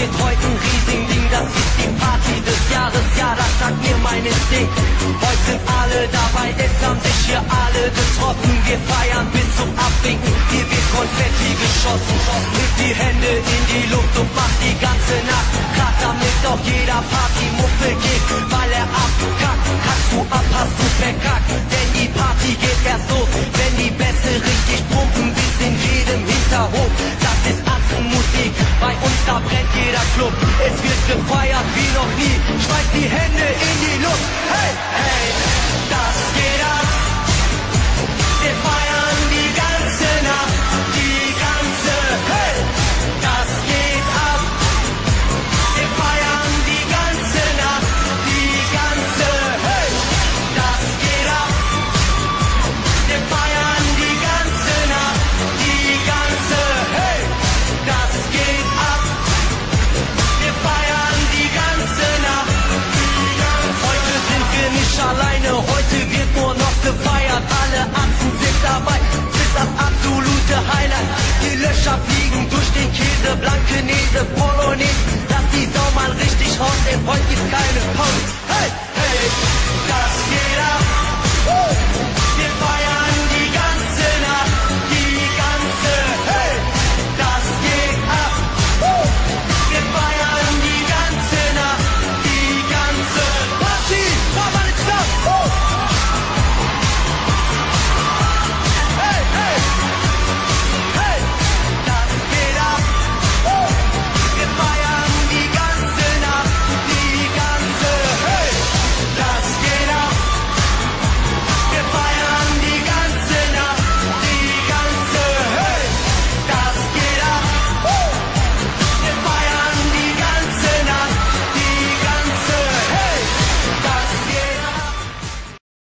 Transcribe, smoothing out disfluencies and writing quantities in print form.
wird heute ein Riesending, das ist die Party des Jahres, ja, das sagt mir mein Instinkt. Heute sind alle dabei, es haben sich hier alle getroffen. Wir feiern bis zum Abwinken, hier wird Konfetti geschossen. Hebt die Hände in die Luft und macht die ganze Nacht Kraft, damit doch jeder Partymuffel geht, weil er abkackt. Kackst du ab, hast du verkackt, denn die Party geht erst los, wenn die Bässe richtig pumpen, bis in jedem Hinterhof. Das ist Atzenmusik, bei uns da brennt jeder Club. Es wird gefeiert wie noch nie, schmeiß die Hände in die Luft. Hey, hey, das geht ab. Wir feiern die ganze Nacht, die ganze, hey, das geht ab. Wir feiern die ganze Nacht, die ganze, hey, das geht ab. Wir feiern die ganze Nacht, die ganze, hey, das geht ab. Wir feiern die ganze Nacht, die ganze. Heute sind wir nicht alleine, heute wird nur noch gefeiert. Alle Atzen sind dabei, es ist das absolute Highlight. Die Löcher fliegen durch den Käse, blanke Nese, Polonaise. Lass die Sau mal richtig raus, denn heute gibt's keine Pause. Hey!